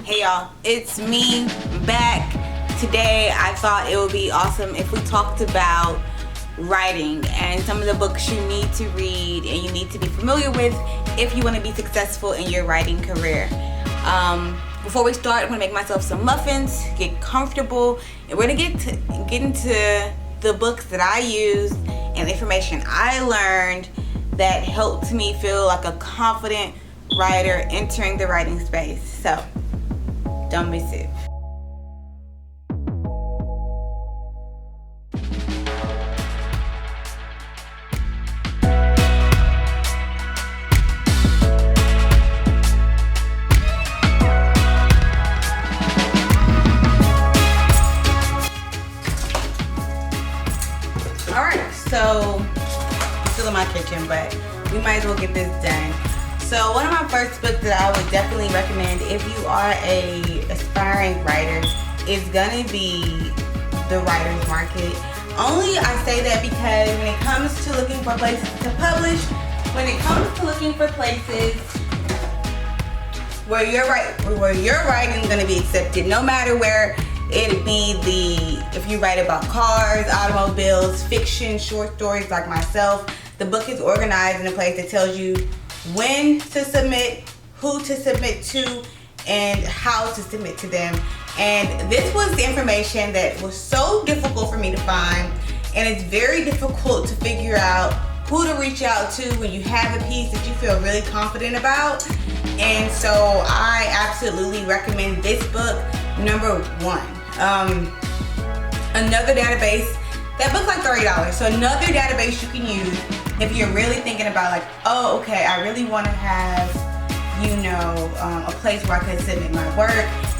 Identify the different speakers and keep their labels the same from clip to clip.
Speaker 1: Hey y'all, it's me back. Today I thought it would be awesome if we talked about writing and some of the books you need to read and you need to be familiar with if you want to be successful in your writing career. Before we start, I'm going to make myself some muffins, get comfortable, and we're going to get into the books that I used and the information I learned that helped me feel like a confident writer entering the writing space. So, don't miss it. Alright, so I'm still in my kitchen, but we might as well get this done. So one of my first books that I would definitely recommend if you are a aspiring writer is gonna be The Writer's Market. Only I say that because when it comes to looking for places to publish, when it comes to looking for places where your writing is gonna be accepted, no matter where it be, if you write about cars, automobiles, fiction, short stories like myself, the book is organized in a place that tells you when to submit, who to submit to, and how to submit to them. And this was the information that was so difficult for me to find, and it's very difficult to figure out who to reach out to when you have a piece that you feel really confident about. And so I absolutely recommend this book, number one. Another database, that book's like $30, so another database you can use if you're really thinking about like, oh, okay, I really want to have, a place where I can submit my work,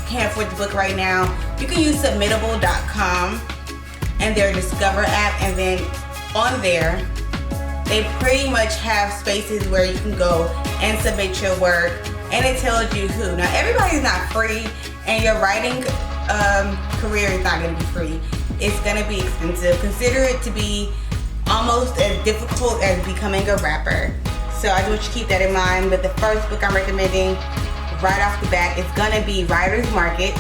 Speaker 1: can't afford the book right now. You can use submittable.com and their Discover app, and then on there, they pretty much have spaces where you can go and submit your work, and it tells you who. Now, everybody's not free, and your writing career is not going to be free. It's going to be expensive. Consider it to be almost as difficult as becoming a rapper. So I just want you to keep that in mind. But the first book I'm recommending right off the bat is going to be Writer's Market,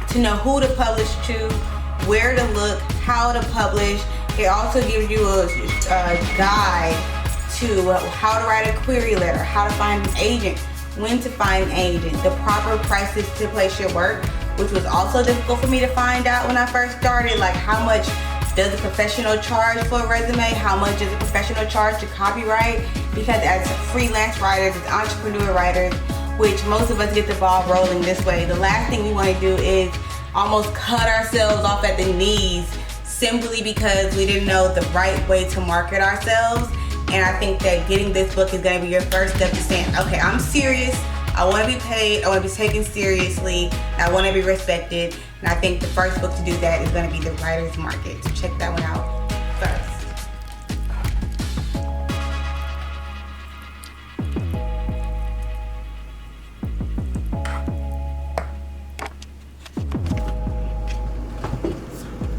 Speaker 1: to know who to publish to, where to look, how to publish. It also gives you a guide to how to write a query letter, how to find an agent, when to find an agent, the proper prices to place your work, which was also difficult for me to find out when I first started. Like, how much does a professional charge for a resume? How much does a professional charge to copyright? Because as freelance writers, as entrepreneur writers, which most of us get the ball rolling this way, the last thing we want to do is almost cut ourselves off at the knees simply because we didn't know the right way to market ourselves. And I think that getting this book is going to be your first step to saying, okay, I'm serious. I want to be paid. I want to be taken seriously. I want to be respected. And I think the first book to do that is going to be The Writer's Market. So check that one out first.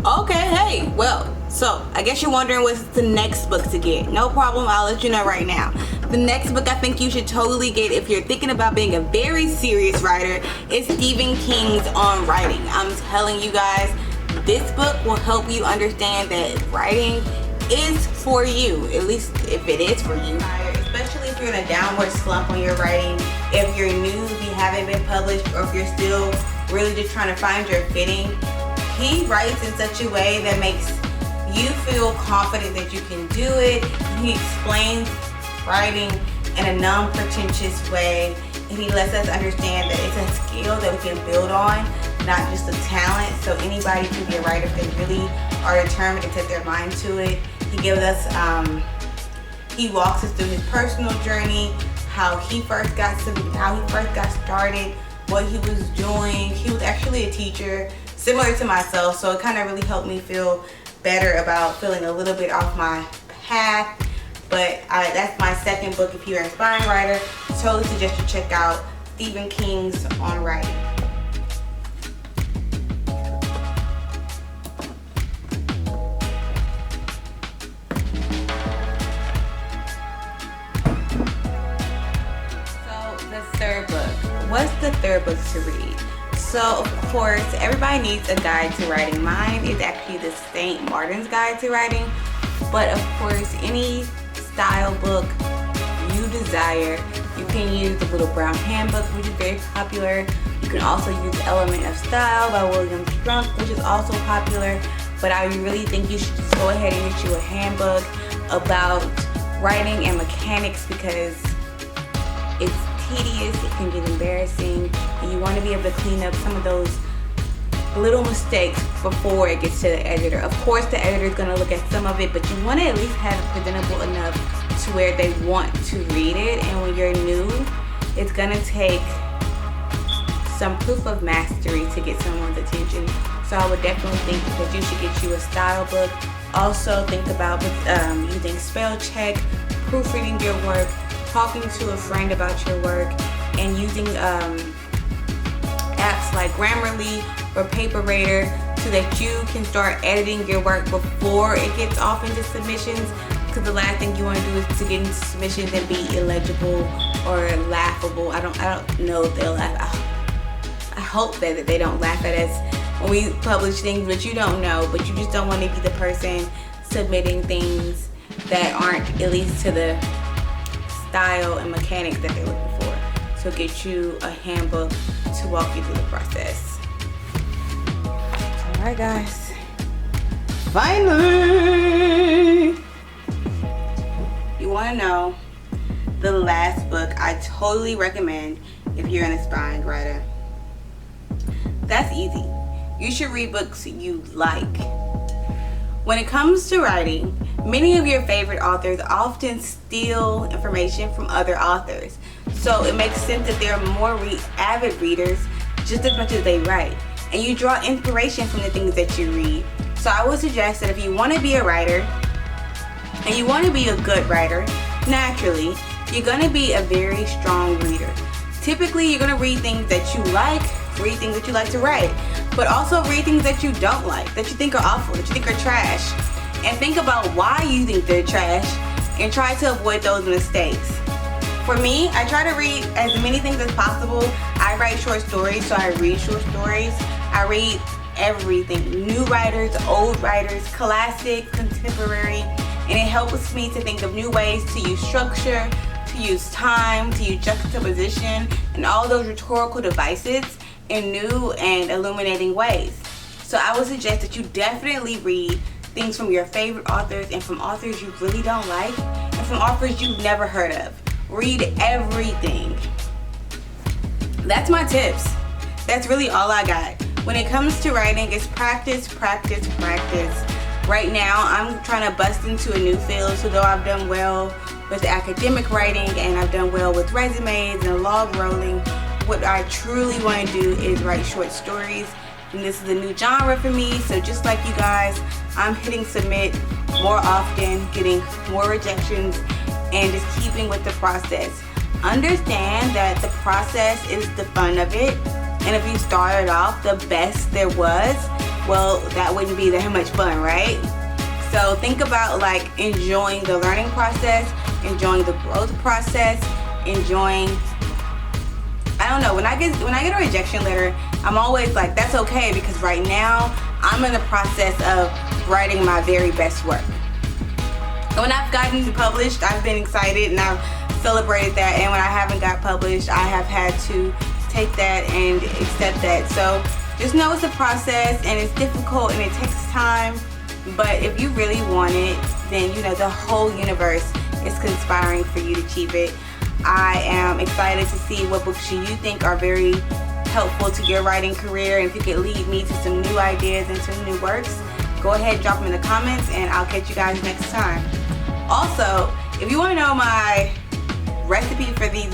Speaker 1: Okay, hey, well, so I guess you're wondering what's the next book to get. No problem, I'll let you know right now. The next book I think you should totally get if you're thinking about being a very serious writer is Stephen King's On Writing. I'm telling you guys, this book will help you understand that writing is for you, at least if it is for you. Especially if you're in a downward slump on your writing, if you're new, if you haven't been published, or if you're still really just trying to find your footing. He writes in such a way that makes you feel confident that you can do it. He explains writing in a non-pretentious way, and he lets us understand that it's a skill that we can build on, not just a talent. So anybody can be a writer if they really are determined to set their mind to it. He gives us, he walks us through his personal journey, how he first got started, what he was doing. He was actually a teacher, similar to myself, so it kind of really helped me feel better about feeling a little bit off my path. But that's my second book. If you're an aspiring writer, I totally suggest you check out Stephen King's On Writing. So the third book, what's the third book to read? So of course, everybody needs a guide to writing. Mine is actually the St. Martin's Guide to Writing, but of course, any style book you desire. You can use the Little Brown Handbook, which is very popular. You can also use Element of Style by William Strunk, which is also popular. But I really think you should just go ahead and get you a handbook about writing and mechanics, because it's tedious, it can get embarrassing, and you want to be able to clean up some of those little mistakes before it gets to the editor. Of course, the editor is going to look at some of it, but you want to at least have it presentable enough to where they want to read it. And when you're new, it's going to take some proof of mastery to get someone's attention. So I would definitely think that you should get you a style book. Also think about using spell check, proofreading your work, talking to a friend about your work, and using apps like Grammarly or Paperwriter so that you can start editing your work before it gets off into submissions, because the last thing you want to do is to get into submissions and be illegible or laughable. I don't know if they'll laugh. I hope that they don't laugh at us when we publish things that you don't know, but you just don't want to be the person submitting things that aren't at least to the style and mechanics that they're looking for. So get you a handbook to walk you through the process. Alright guys, finally! You want to know the last book I totally recommend if you're an aspiring writer? That's easy. You should read books you like. When it comes to writing, many of your favorite authors often steal information from other authors. So it makes sense that there are more avid readers just as much as they write. And you draw inspiration from the things that you read. So I would suggest that if you want to be a writer, and you want to be a good writer, naturally, you're going to be a very strong reader. Typically, you're going to read things that you like, read things that you like to write, but also read things that you don't like, that you think are awful, that you think are trash. And think about why you think they're trash and try to avoid those mistakes. For me, I try to read as many things as possible. I write short stories, so I read short stories. I read everything. New writers, old writers, classic, contemporary. And it helps me to think of new ways to use structure, to use time, to use juxtaposition, and all those rhetorical devices in new and illuminating ways. So I would suggest that you definitely read things from your favorite authors and from authors you really don't like and from authors you've never heard of. Read everything. That's my tips. That's really all I got. When it comes to writing, it's practice, practice, practice. Right now, I'm trying to bust into a new field, so though I've done well with academic writing and I've done well with resumes and log rolling, what I truly want to do is write short stories. And this is a new genre for me, so just like you guys, I'm hitting submit more often, getting more rejections, and just keeping with the process. Understand that the process is the fun of it, and if you started off the best there was, well, that wouldn't be that much fun, right? So think about like enjoying the learning process, enjoying the growth process, enjoying, I don't know, when I get a rejection letter, I'm always like, that's okay, because right now I'm in the process of writing my very best work. And when I've gotten published, I've been excited and I've celebrated that, and when I haven't got published, I have had to take that and accept that. So just know it's a process and it's difficult and it takes time, but if you really want it, then you know the whole universe is conspiring for you to achieve it. I am excited to see what books you think are very helpful to your writing career, and if you could lead me to some new ideas and some new works, go ahead, drop them in the comments, and I'll catch you guys next time. Also, if you want to know my recipe for these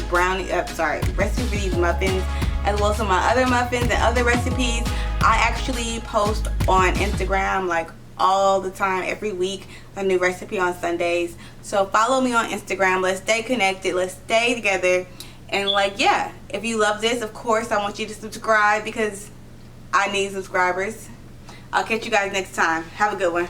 Speaker 1: muffins, as well as some of my other muffins and other recipes, I actually post on Instagram like all the time, every week, a new recipe on Sundays. So follow me on Instagram. Let's stay connected. Let's stay together. And like, yeah, if you love this, of course, I want you to subscribe because I need subscribers. I'll catch you guys next time. Have a good one.